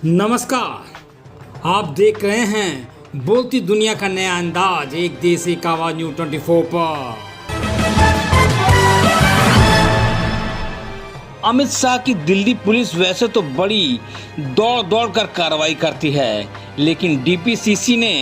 नमस्कार, आप देख रहे हैं बोलती दुनिया का नया अंदाज, एक देश एक आवाज न्यूज़ 24 पर। अमित शाह की दिल्ली पुलिस वैसे तो बड़ी दौड़ दौड़ कर कार्रवाई करती है, लेकिन डीपीसीसी ने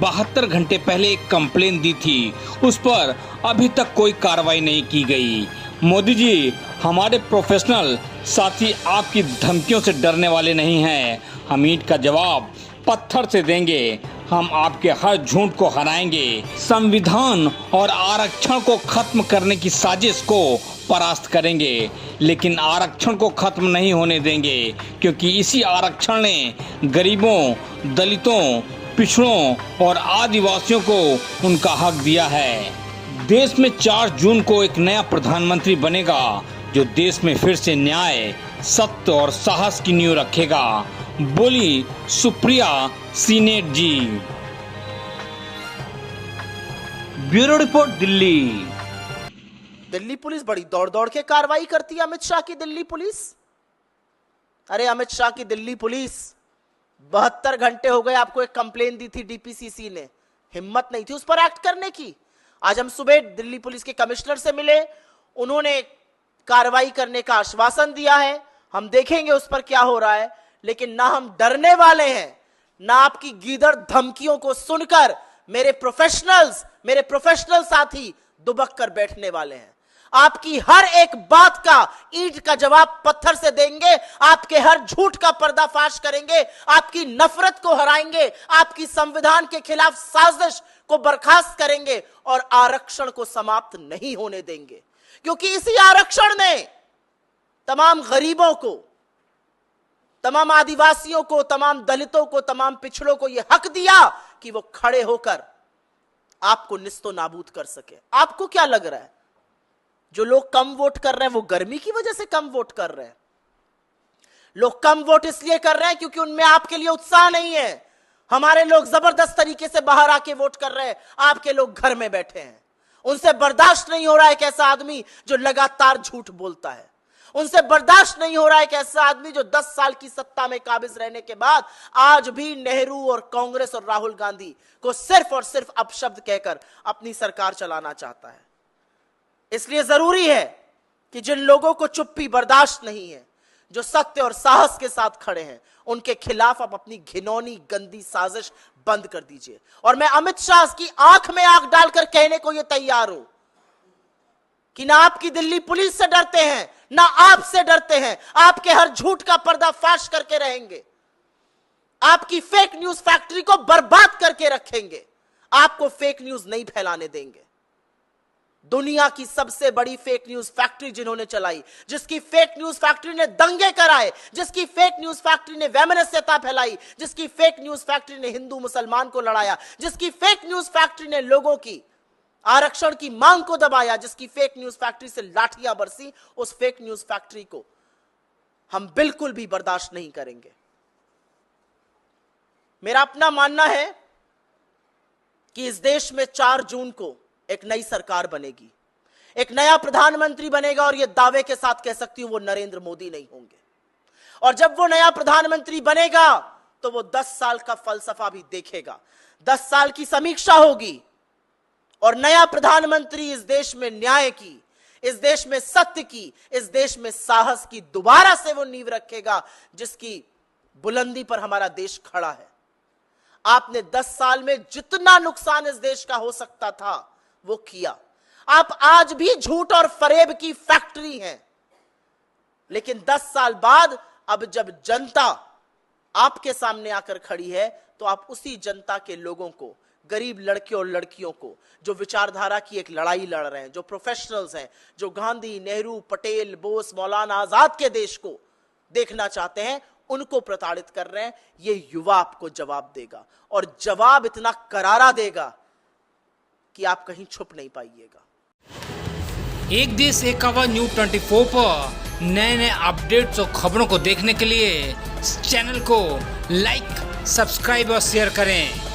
72 घंटे पहले एक कंप्लेन दी थी, उस पर अभी तक कोई कार्रवाई नहीं की गई। मोदी जी, हमारे प्रोफेशनल साथी आपकी धमकियों से डरने वाले नहीं हैं। हम ईंट का जवाब पत्थर से देंगे। हम आपके हर झूठ को हराएंगे। संविधान और आरक्षण को खत्म करने की साजिश को परास्त करेंगे, लेकिन आरक्षण को खत्म नहीं होने देंगे, क्योंकि इसी आरक्षण ने गरीबों, दलितों, पिछड़ों और आदिवासियों को उनका हक दिया है। देश में 4 जून को एक नया प्रधानमंत्री बनेगा, जो देश में फिर से न्याय, सत्य और साहस की नींव रखेगा, बोली Supriya Shrinate ji. Bureau report, Delhi. Delhi police बड़ी दौड़ दौड़ के कार्रवाई करती है। अमित शाह की दिल्ली पुलिस, अरे अमित शाह की दिल्ली पुलिस 72 घंटे हो गए, आपको एक कंप्लेन दी थी डीपीसीसी ने, हिम्मत नहीं थी उस पर एक्ट करने की। आज हम सुबह दिल्ली पुलिस के कमिश्नर से मिले, उन्होंने कार्रवाई करने का आश्वासन दिया है। हम देखेंगे उस पर क्या हो रहा है, लेकिन ना हम डरने वाले हैं, ना आपकी गीदड़ धमकियों को सुनकर मेरे प्रोफेशनल साथी दुबक कर बैठने वाले हैं। आपकी हर एक बात का ईंट का जवाब पत्थर से देंगे, आपके हर झूठ का पर्दाफाश करेंगे, आपकी नफरत को हराएंगे, आपकी संविधान के खिलाफ साजिश को बर्खास्त करेंगे और आरक्षण को समाप्त नहीं होने देंगे, क्योंकि इसी आरक्षण ने तमाम गरीबों को, तमाम आदिवासियों को, तमाम दलितों को, तमाम पिछड़ों को यह हक दिया कि वो खड़े होकर आपको निस्तो नाबूद कर सके। आपको क्या लग रहा है, जो लोग कम वोट कर रहे हैं वो गर्मी की वजह से कम वोट कर रहे हैं? लोग कम वोट इसलिए कर रहे हैं क्योंकि उनमें आपके लिए उत्साह नहीं है। हमारे लोग जबरदस्त तरीके से बाहर आके वोट कर रहे हैं, आपके लोग घर में बैठे हैं। उनसे बर्दाश्त नहीं हो रहा है एक ऐसा आदमी जो लगातार झूठ बोलता है। उनसे बर्दाश्त नहीं हो रहा है एक ऐसा आदमी जो 10 साल की सत्ता में काबिज रहने के बाद आज भी नेहरू और कांग्रेस और राहुल गांधी को सिर्फ और सिर्फ अपशब्द कहकर अपनी सरकार चलाना चाहता है। इसलिए जरूरी है कि जिन लोगों को चुप्पी बर्दाश्त नहीं है, जो सत्य और साहस के साथ खड़े हैं, उनके खिलाफ आप अपनी घिनौनी गंदी साजिश बंद कर दीजिए। और मैं अमित शाह की आंख में आंख डालकर कहने को यह तैयार हूं कि ना आपकी दिल्ली पुलिस से डरते हैं, ना आपसे डरते हैं। आपके हर झूठ का पर्दाफाश करके रहेंगे, आपकी फेक न्यूज फैक्ट्री को बर्बाद करके रखेंगे, आपको फेक न्यूज नहीं फैलाने देंगे। दुनिया की सबसे बड़ी फेक न्यूज फैक्ट्री जिन्होंने चलाई, जिसकी फेक न्यूज फैक्ट्री ने दंगे कराए, जिसकी फेक न्यूज फैक्ट्री ने वैमनस्यता फैलाई, जिसकी फेक न्यूज फैक्ट्री ने हिंदू मुसलमान को लड़ाया, जिसकी फेक न्यूज फैक्ट्री ने लोगों की आरक्षण की मांग को दबाया, जिसकी फेक न्यूज फैक्ट्री से लाठियां बरसी, उस फेक न्यूज फैक्ट्री को हम बिल्कुल भी बर्दाश्त नहीं करेंगे। मेरा अपना मानना है कि इस देश में 4 जून को एक नई सरकार बनेगी, एक नया प्रधानमंत्री बनेगा, और यह दावे के साथ कह सकती हूं वो नरेंद्र मोदी नहीं होंगे। और जब वो नया प्रधानमंत्री बनेगा तो वो 10 साल का फलसफा भी देखेगा, 10 साल की समीक्षा होगी, और नया प्रधानमंत्री इस देश में न्याय की, इस देश में सत्य की, इस देश में साहस की दोबारा से वो नींव रखेगा, जिसकी बुलंदी पर हमारा देश खड़ा है। आपने 10 साल में जितना नुकसान इस देश का हो सकता था वो किया। आप आज भी झूठ और फरेब की फैक्ट्री हैं, लेकिन 10 साल बाद अब जब जनता आपके सामने आकर खड़ी है, तो आप उसी जनता के लोगों को, गरीब लड़के और लड़कियों को, जो विचारधारा की एक लड़ाई लड़ रहे हैं, जो प्रोफेशनल्स हैं, जो गांधी, नेहरू, पटेल, बोस, मौलाना आजाद के देश को देखना चाहते हैं, उनको प्रताड़ित कर रहे हैं। ये युवा आपको जवाब देगा, और जवाब इतना करारा देगा कि आप कहीं छुप नहीं पाइएगा। एक देश एक आवाज न्यूज़ 24 पर नए अपडेट्स और खबरों को देखने के लिए इस चैनल को लाइक, सब्सक्राइब और शेयर करें।